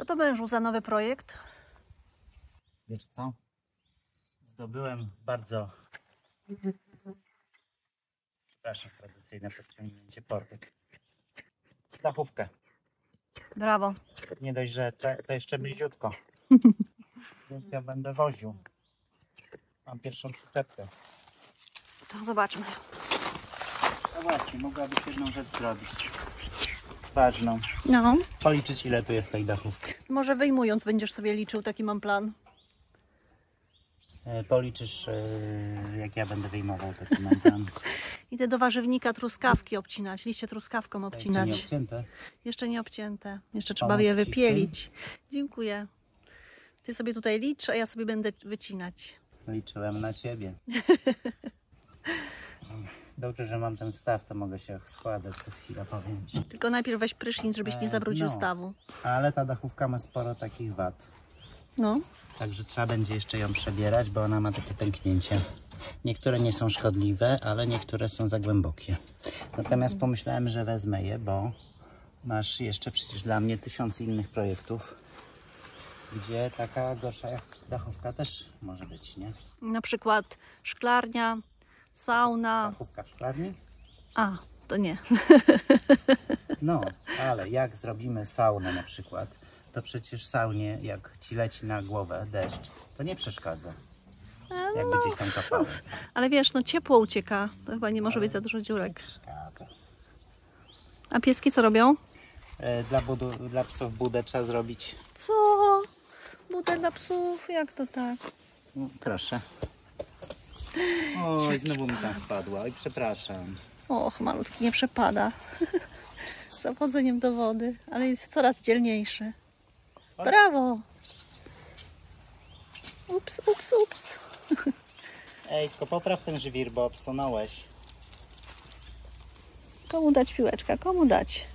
Co to mężu za nowy projekt? Wiesz co? Zdobyłem bardzo, przepraszam, tradycyjne podciągnięcie portek. Dachówkę. Brawo. Nie dość, że to jeszcze bliziutko. Więc ja będę woził. Mam pierwszą przyczepkę. To zobaczmy. No właśnie, mogłabyś jedną rzecz zrobić. Ważną. No. Policzyć, ile tu jest tej dachówki. Może wyjmując będziesz sobie liczył, taki mam plan. Policzysz, jak ja będę wyjmował taki mam plan. Idę do warzywnika truskawki obcinać, liście truskawką obcinać. Nie obcięte. Jeszcze nie obcięte. Jeszcze trzeba Pomóc je ci w tym? wypielić. Dziękuję. Ty sobie tutaj licz, a ja sobie będę wycinać. Liczyłem na ciebie. Dobrze, że mam ten staw, to mogę się składać co chwilę, powiem ci. Tylko najpierw weź prysznic, żebyś nie zabrudził no. stawu. Ale ta dachówka ma sporo takich wad. No. Także trzeba będzie jeszcze ją przebierać, bo ona ma takie pęknięcie. Niektóre nie są szkodliwe, ale niektóre są za głębokie. Natomiast pomyślałem, że wezmę je, bo masz jeszcze przecież dla mnie 1000 innych projektów, gdzie taka gorsza dachówka też może być, nie? Na przykład szklarnia, sauna. Dachówka w szklarni? A, to nie. No, ale jak zrobimy saunę na przykład, to przecież saunie, jak ci leci na głowę deszcz, to nie przeszkadza. Jakby gdzieś tam kapało. Ale wiesz, no ciepło ucieka. To chyba nie może być za dużo Nie dziurek. przeszkadza. A pieski co robią? Dla psów budę trzeba zrobić. Co? Budę dla psów? Jak to tak? No, proszę. Oj, znowu mi tam wpadła. Oj, przepraszam. Och, malutki nie przepada. Z wodzeniem do wody, ale jest coraz dzielniejszy. Brawo! Ups, ups, ups. Ej, tylko popraw ten żwir, bo obsunąłeś. Komu dać piłeczkę? Komu dać?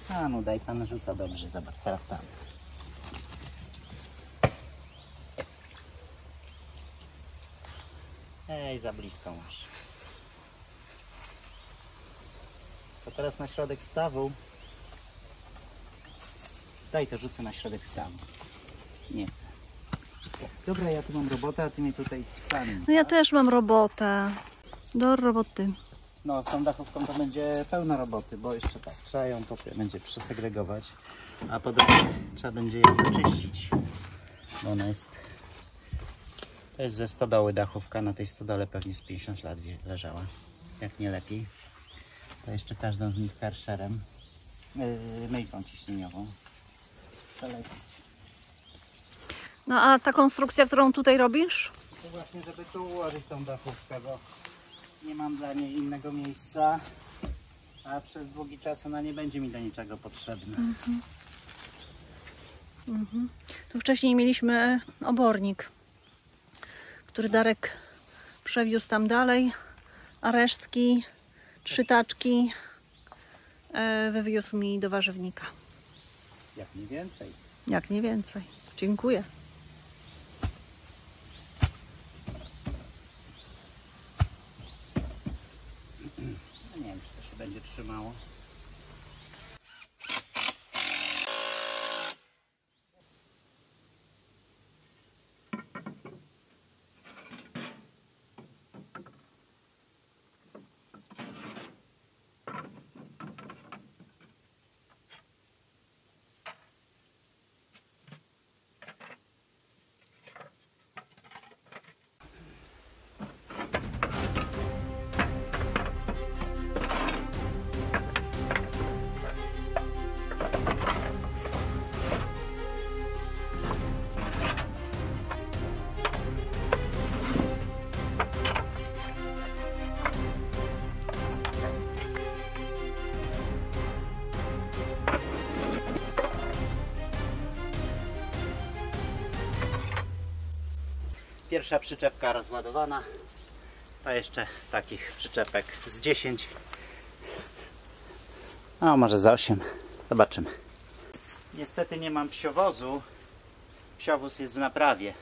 A no daj, pan rzuca dobrze. Zobacz, teraz tam. Ej, za blisko masz. To teraz na środek stawu. Daj, to rzucę na środek stawu. Nie chcę. Dobra, ja tu mam robotę, a ty mnie tutaj sami. No ja też mam robotę. Do roboty. No, z tą dachówką to będzie pełno roboty, bo jeszcze tak, trzeba ją będzie przesegregować, a po drugie trzeba będzie ją wyczyścić, bo ona jest, to jest ze stodoły dachówka, na tej stodole pewnie z 50 lat leżała, jak nie lepiej. To jeszcze każdą z nich karszerem, myjką ciśnieniową przelecić. No a ta konstrukcja, którą tutaj robisz? To właśnie, żeby tu ułożyć tą dachówkę, bo nie mam dla niej innego miejsca, a przez długi czas ona nie będzie mi do niczego potrzebna. Tu wcześniej mieliśmy obornik, który Darek przewiózł tam dalej, a resztki, 3 taczki wywiózł mi do warzywnika. Jak nie więcej. Jak nie więcej. Dziękuję. No nie wiem, czy to się będzie trzymało. Pierwsza przyczepka rozładowana, a jeszcze takich przyczepek z 10, a może z 8, zobaczymy. Niestety nie mam psiowozu, psiowóz jest w naprawie.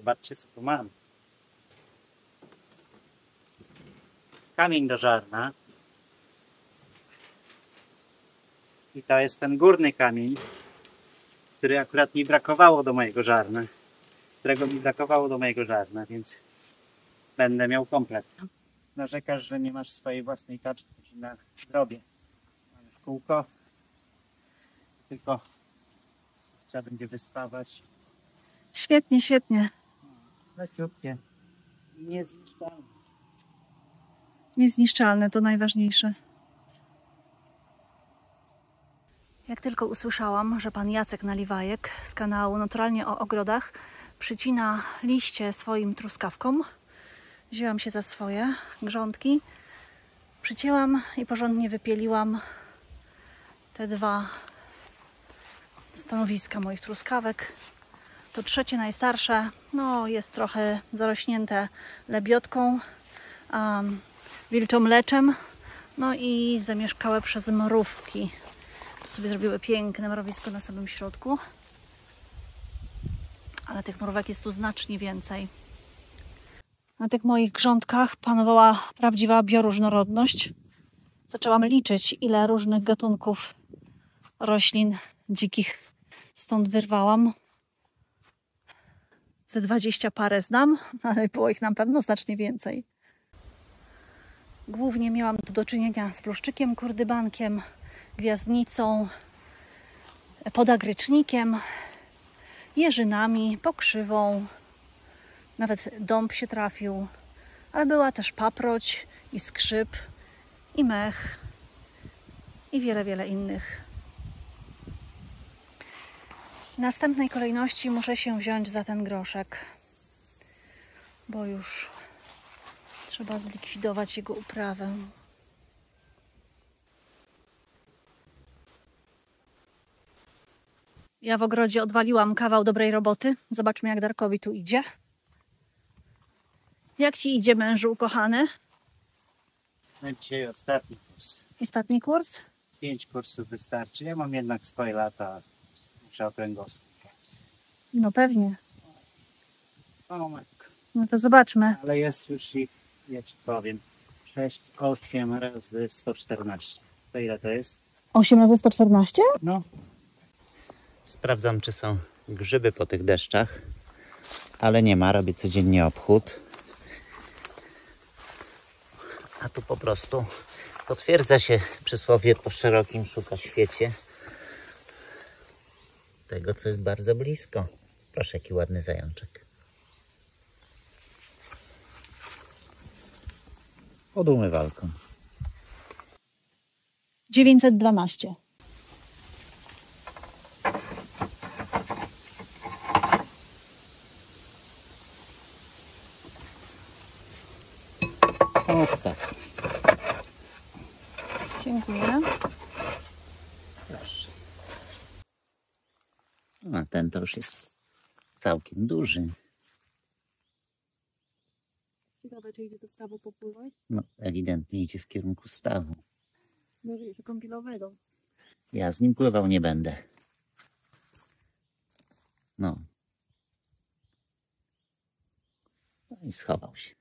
Zobaczcie, co tu mam. Kamień do żarna. I to jest ten górny kamień, który akurat mi brakowało do mojego żarna. Którego mi brakowało do mojego żarna, więc będę miał komplet. Narzekasz, że nie masz swojej własnej taczki, to ci na zrobię. Mam już kółko. Tylko trzeba będzie wyspawać. Świetnie, świetnie. Leciutkie. I niezniszczalne. Niezniszczalne, to najważniejsze. Jak tylko usłyszałam, że pan Jacek Naliwajek z kanału Naturalnie o Ogrodach przycina liście swoim truskawkom, wzięłam się za swoje grządki, przycięłam i porządnie wypieliłam te 2 stanowiska moich truskawek. To trzecie, najstarsze, no jest trochę zarośnięte lebiotką, wilczym mleczem, no i zamieszkałe przez mrówki. Tu sobie zrobiły piękne mrowisko na samym środku, ale tych mrówek jest tu znacznie więcej. Na tych moich grządkach panowała prawdziwa bioróżnorodność. Zaczęłam liczyć, ile różnych gatunków roślin dzikich stąd wyrwałam. Ze 20 parę znam, ale było ich na pewno znacznie więcej. Głównie miałam tu do czynienia z bluszczykiem, kurdybankiem, gwiazdnicą, podagrycznikiem, jeżynami, pokrzywą. Nawet dąb się trafił, ale była też paproć i skrzyp, i mech, i wiele, wiele innych. W następnej kolejności muszę się wziąć za ten groszek, bo już trzeba zlikwidować jego uprawę. Ja w ogrodzie odwaliłam kawał dobrej roboty. Zobaczmy, jak Darkowi tu idzie. Jak ci idzie, mężu ukochany? No dzisiaj ostatni kurs. Ostatni kurs? 5 kursów wystarczy. Ja mam jednak swoje lata. Muszę o kręgosłup. No pewnie. O matko. No to zobaczmy. Ale jest już ich, ja ci powiem, 6, 8 razy 114. To ile to jest? 8 razy 114? No. Sprawdzam, czy są grzyby po tych deszczach, ale nie ma. Robię codziennie obchód. A tu po prostu potwierdza się przysłowie: po szerokim szuka świecie tego, co jest bardzo blisko. Proszę, jaki ładny zajączek. Pod umywalką. 912. Ostatni. Dziękuję. Proszę. A ten to już jest całkiem duży. Ciekawe, czy idzie do stawu popływać? No, ewidentnie idzie w kierunku stawu. Może jeszcze kąpielowego. Ja z nim pływał nie będę. No. No i schował się.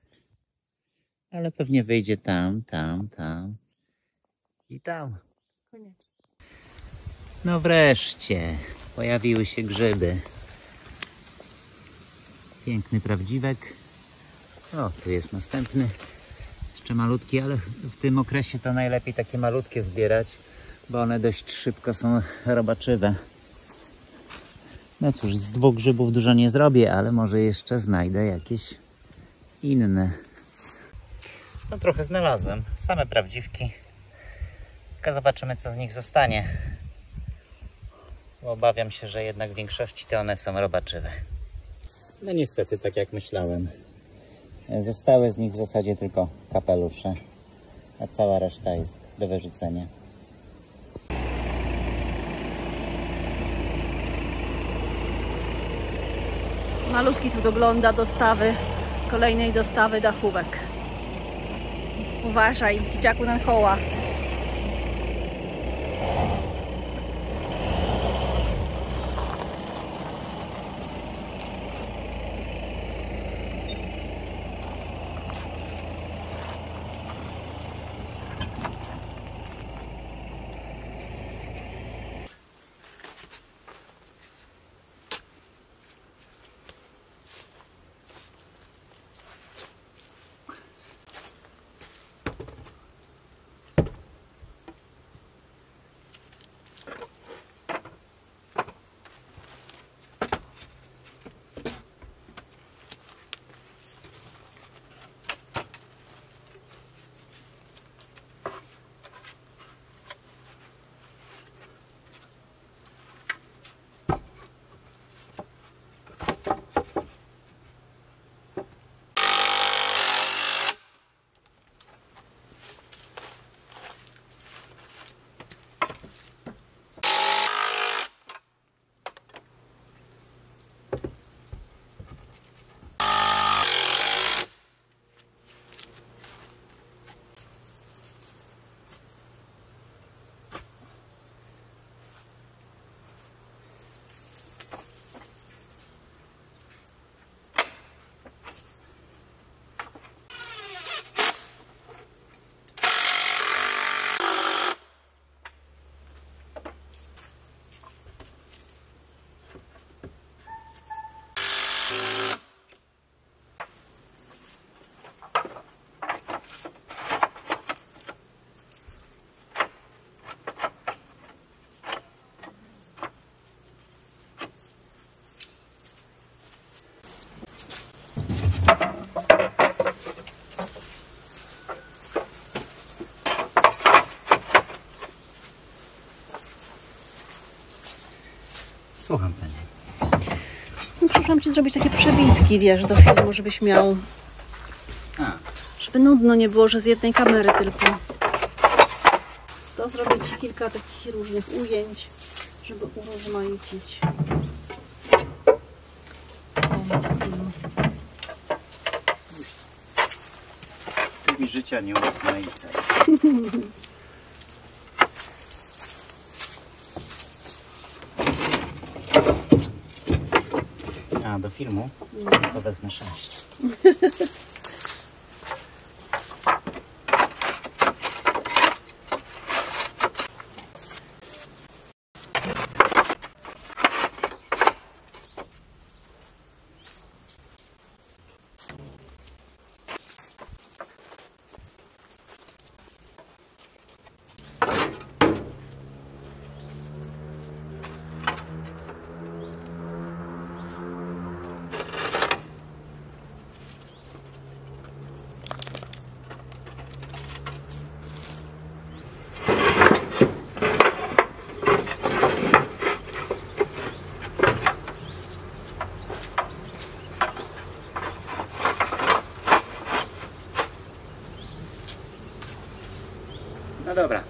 Ale pewnie wyjdzie tam, tam, tam i tam. Koniecznie. No wreszcie pojawiły się grzyby. Piękny prawdziwek. O, tu jest następny. Jeszcze malutki, ale w tym okresie to najlepiej takie malutkie zbierać, bo one dość szybko są robaczywe. No cóż, z 2 grzybów dużo nie zrobię, ale może jeszcze znajdę jakieś inne. No trochę znalazłem. Same prawdziwki. Tylko zobaczymy, co z nich zostanie. Bo obawiam się, że jednak w większości to one są robaczywe. No niestety, tak jak myślałem. Zostały z nich w zasadzie tylko kapelusze, a cała reszta jest do wyrzucenia. Malutki tu dogląda dostawy, kolejnej dostawy dachówek. Uważaj, dzieciaku, na koła. Słucham Pani. No, przyszłam Ci zrobić takie przebitki, wiesz, do filmu, żebyś miał... Żeby nudno nie było, że z jednej kamery tylko. To zrobię Ci kilka takich różnych ujęć, żeby urozmaicić ten film. Ty mi życia nie urozmaicaj. A do filmu to wezmę 6. No dobra,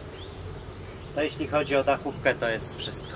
to jeśli chodzi o dachówkę, to jest wszystko.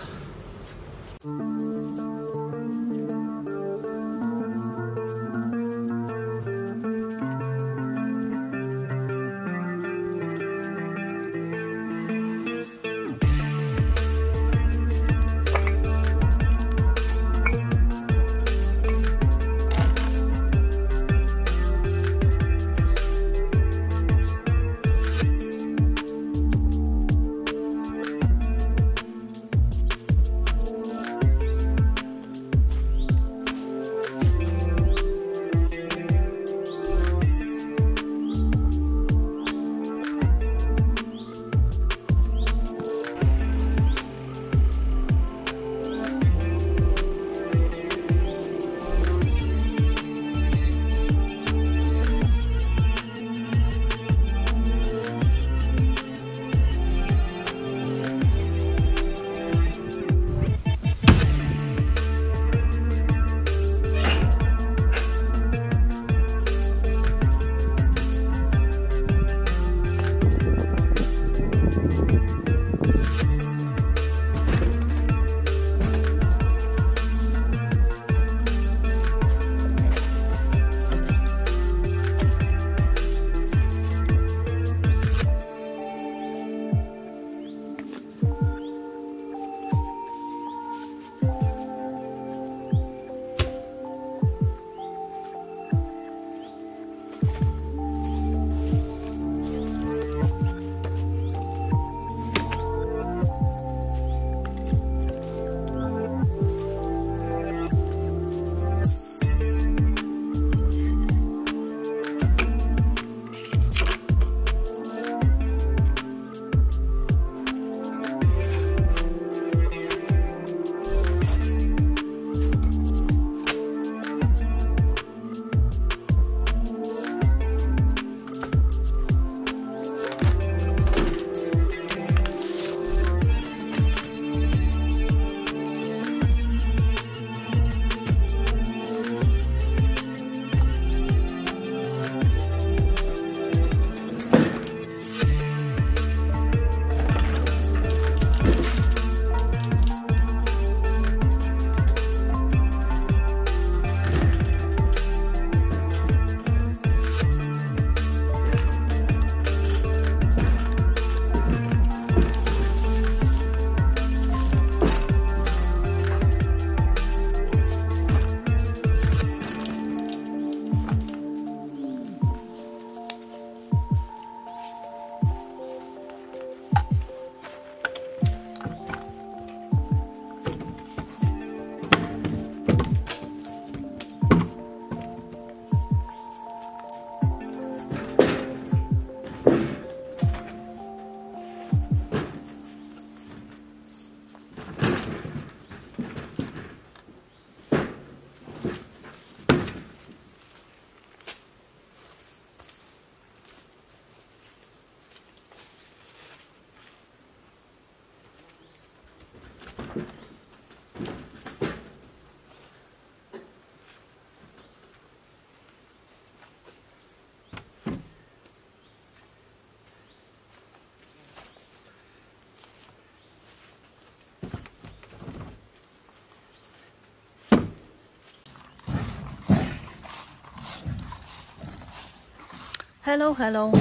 Hello, hello.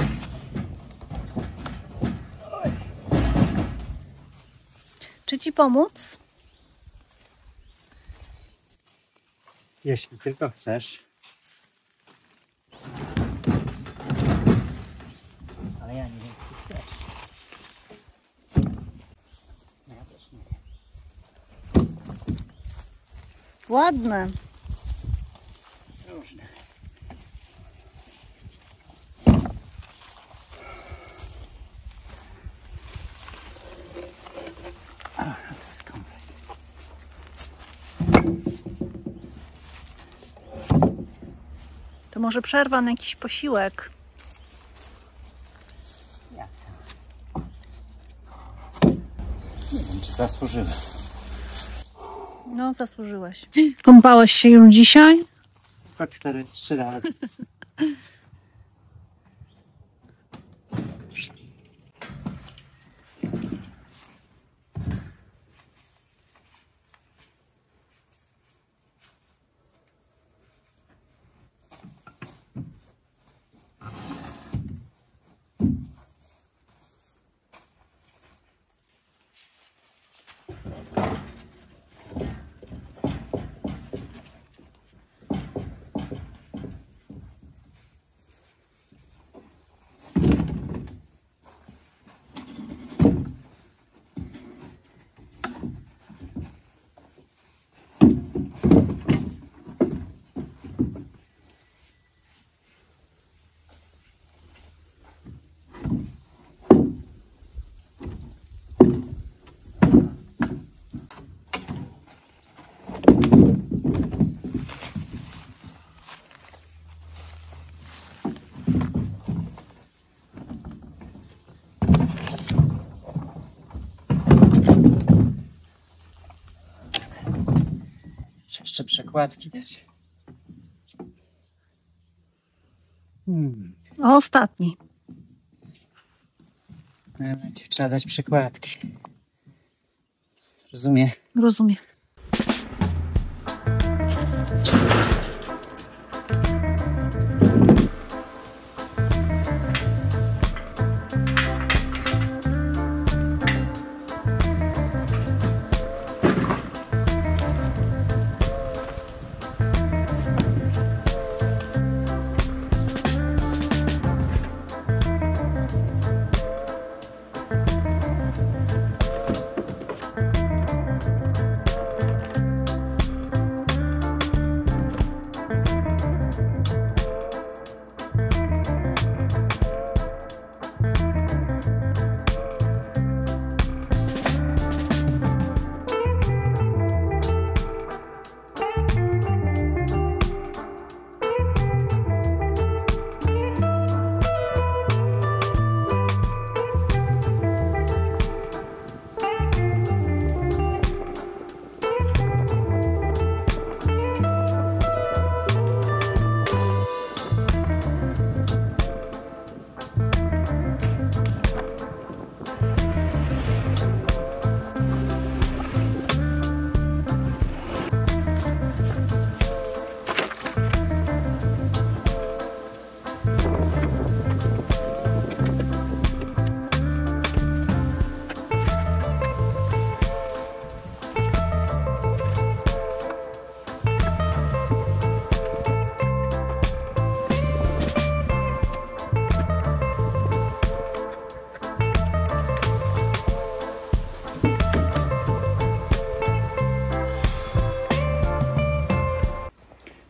Czy ci pomóc? Jeśli tylko chcesz. Ale ja nie wiem, czy chcesz. No ja też nie wiem. Ładne. Różne. A, to jest komplet. To może przerwa na jakiś posiłek. Jak to? Nie wiem, czy zasłużyłem. No, zasłużyłeś. Kąpałeś się już dzisiaj? To 3 razy. Jeszcze przekładki dać. Ostatni. Trzeba dać przekładki. Rozumiem. Rozumiem.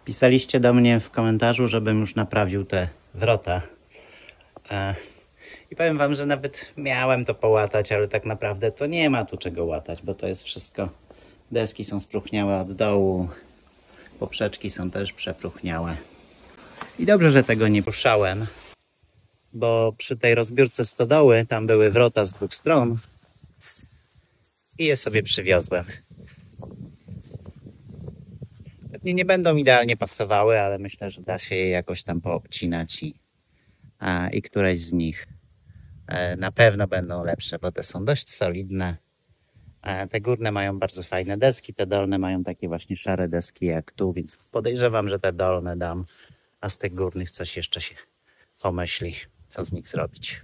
Pisaliście do mnie w komentarzu, żebym już naprawił te wrota. I powiem wam, że nawet miałem to połatać, ale tak naprawdę to nie ma tu czego łatać, bo to jest wszystko... Deski są spróchniałe od dołu, poprzeczki są też przepróchniałe. I dobrze, że tego nie ruszałem, bo przy tej rozbiórce stodoły tam były wrota z 2 stron i je sobie przywiozłem. Pewnie nie będą idealnie pasowały, ale myślę, że da się je jakoś tam poobcinać i któreś z nich na pewno będą lepsze, bo te są dość solidne. Te górne mają bardzo fajne deski, te dolne mają takie właśnie szare deski jak tu, więc podejrzewam, że te dolne dam, a z tych górnych coś jeszcze się pomyśli, co z nich zrobić.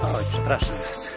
Oj, przepraszam was.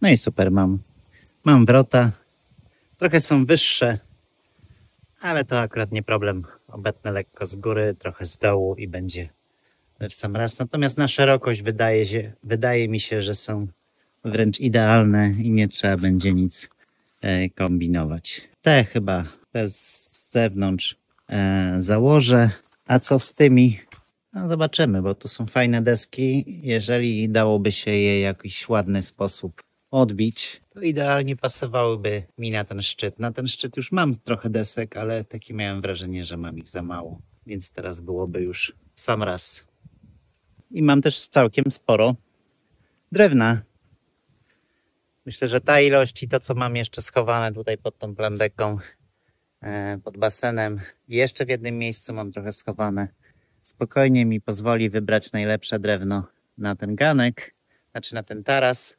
No i super, mam wrota. Trochę są wyższe, ale to akurat nie problem. Obetnę lekko z góry, trochę z dołu i będzie w sam raz. Natomiast na szerokość wydaje mi się, że są wręcz idealne i nie trzeba będzie nic kombinować. Te chyba z zewnątrz założę. A co z tymi? No zobaczymy, bo tu są fajne deski. Jeżeli dałoby się je w jakiś ładny sposób odbić, to idealnie pasowałyby mi na ten szczyt. Na ten szczyt już mam trochę desek, ale takie miałem wrażenie, że mam ich za mało. Więc teraz byłoby już w sam raz. I mam też całkiem sporo drewna. Myślę, że ta ilość i to, co mam jeszcze schowane tutaj pod tą plandeką, pod basenem i jeszcze w jednym miejscu mam trochę schowane, spokojnie mi pozwoli wybrać najlepsze drewno na ten ganek, znaczy na ten taras,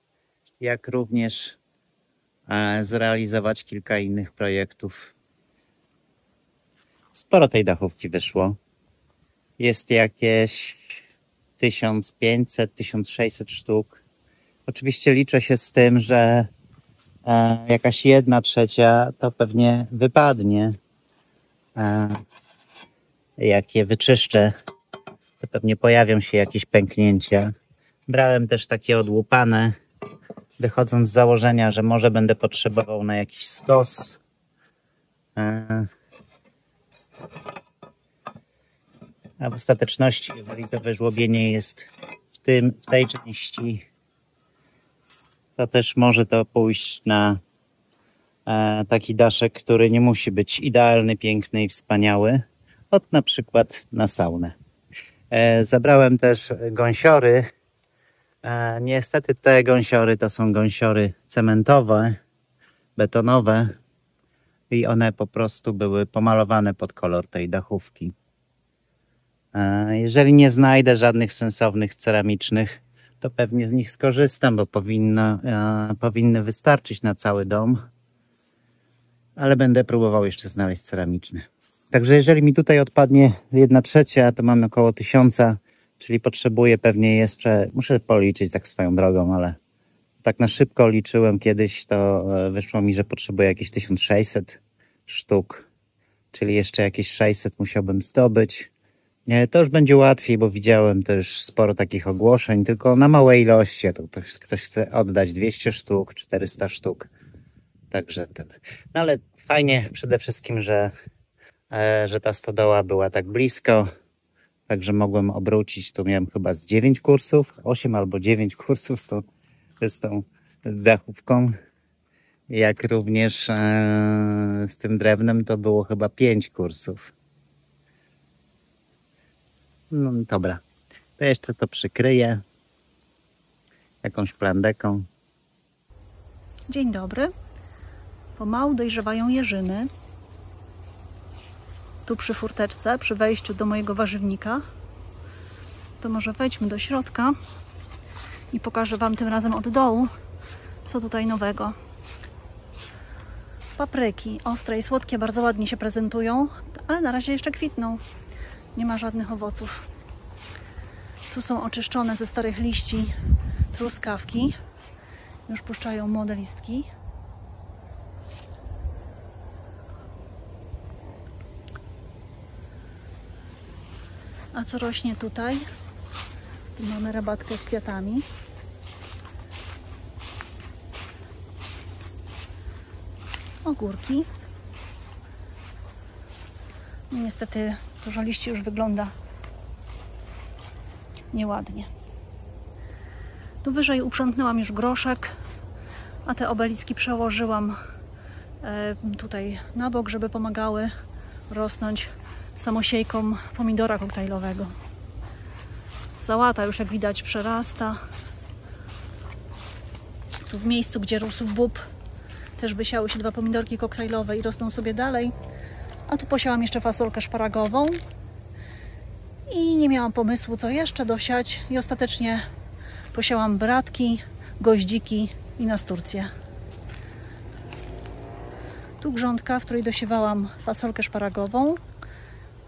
jak również zrealizować kilka innych projektów. Sporo tej dachówki wyszło. Jest jakieś 1500-1600 sztuk. Oczywiście liczę się z tym, że jakaś 1/3 to pewnie wypadnie. Jak je wyczyszczę, to pewnie pojawią się jakieś pęknięcia. Brałem też takie odłupane, wychodząc z założenia, że może będę potrzebował na jakiś skos. A w ostateczności, jeżeli to wyżłobienie jest w tej części, to też może to pójść na taki daszek, który nie musi być idealny, piękny i wspaniały. Od na przykład na saunę. Zabrałem też gąsiory. Niestety te gąsiory to są gąsiory cementowe, betonowe i one po prostu były pomalowane pod kolor tej dachówki. Jeżeli nie znajdę żadnych sensownych ceramicznych, to pewnie z nich skorzystam, bo powinny wystarczyć na cały dom, ale będę próbował jeszcze znaleźć ceramiczne. Także jeżeli mi tutaj odpadnie 1/3, to mamy około 1000, czyli potrzebuję pewnie jeszcze, muszę policzyć tak swoją drogą, ale tak na szybko liczyłem kiedyś, to wyszło mi, że potrzebuję jakieś 1600 sztuk, czyli jeszcze jakieś 600 musiałbym zdobyć. To już będzie łatwiej, bo widziałem też sporo takich ogłoszeń, tylko na małe ilości. To ktoś chce oddać 200 sztuk, 400 sztuk. Także no ale fajnie przede wszystkim, że ta stodoła była tak blisko, Także mogłem obrócić, tu miałem chyba z 9 kursów, 8 albo 9 kursów z tą dachówką. Jak również z tym drewnem to było chyba 5 kursów. No dobra, to jeszcze to przykryję jakąś plandeką. Dzień dobry. Pomału dojrzewają jeżyny. Tu przy furteczce, przy wejściu do mojego warzywnika. To może wejdźmy do środka i pokażę Wam tym razem od dołu, co tutaj nowego. Papryki ostre i słodkie bardzo ładnie się prezentują, ale na razie jeszcze kwitną. Nie ma żadnych owoców. Tu są oczyszczone ze starych liści truskawki. Już puszczają młode listki. A co rośnie tutaj? Tu mamy rabatkę z kwiatami. Ogórki. Niestety dużo liści już wygląda nieładnie. Tu wyżej uprzątnęłam już groszek, a te obeliski przełożyłam tutaj na bok, żeby pomagały rosnąć samosiejkom pomidora koktajlowego. Sałata już jak widać przerasta. Tu w miejscu, gdzie rósł bób, też wysiały się 2 pomidorki koktajlowe i rosną sobie dalej. A tu posiałam jeszcze fasolkę szparagową i nie miałam pomysłu, co jeszcze dosiać, i ostatecznie posiałam bratki, goździki i nasturcję. Tu grządka, w której dosiewałam fasolkę szparagową,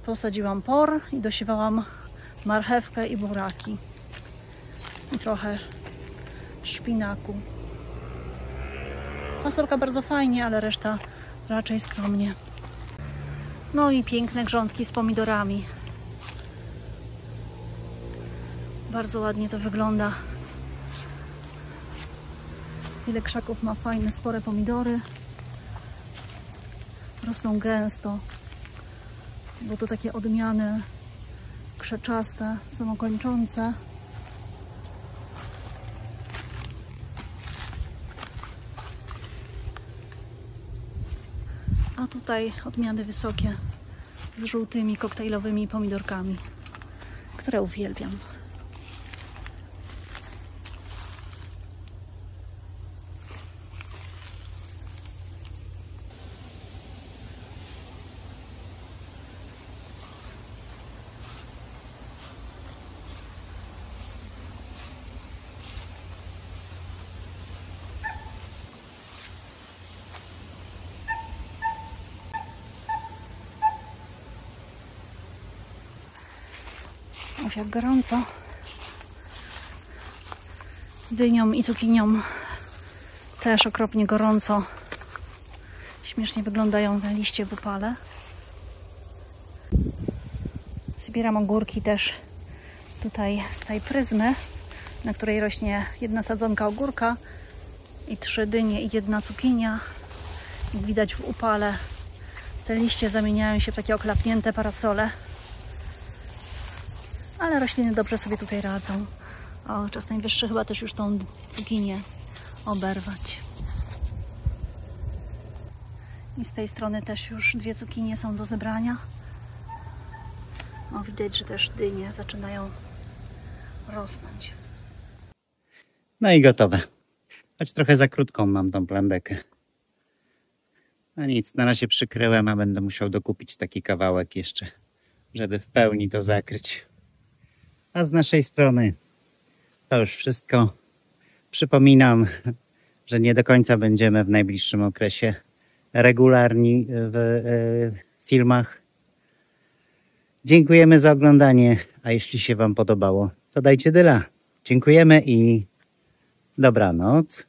posadziłam por i dosiewałam marchewkę i buraki i trochę szpinaku. Fasolka bardzo fajnie, ale reszta raczej skromnie. No i piękne grządki z pomidorami. Bardzo ładnie to wygląda. Ile krzaków ma fajne, spore pomidory. Rosną gęsto, bo to takie odmiany krzeczaste, samokończące. A tutaj odmiany wysokie z żółtymi koktajlowymi pomidorkami, które uwielbiam. Uf, jak gorąco. Dynią i cukinią też okropnie gorąco. Śmiesznie wyglądają te liście w upale. Zbieram ogórki też tutaj z tej pryzmy, na której rośnie 1 sadzonka ogórka i 3 dynie i 1 cukinia. Jak widać w upale te liście zamieniają się w takie oklapnięte parasole. Ale rośliny dobrze sobie tutaj radzą. O, czas najwyższy chyba też już tą cukinię oberwać. I z tej strony też już 2 cukinie są do zebrania. O, widać, że też dynie zaczynają rosnąć. No i gotowe. Choć trochę za krótką mam tą plandekę. No nic, na razie przykryłem, a będę musiał dokupić taki kawałek jeszcze, żeby w pełni to zakryć. A z naszej strony to już wszystko. Przypominam, że nie do końca będziemy w najbliższym okresie regularni w filmach. Dziękujemy za oglądanie, a jeśli się Wam podobało, to dajcie dyla. Dziękujemy i dobranoc.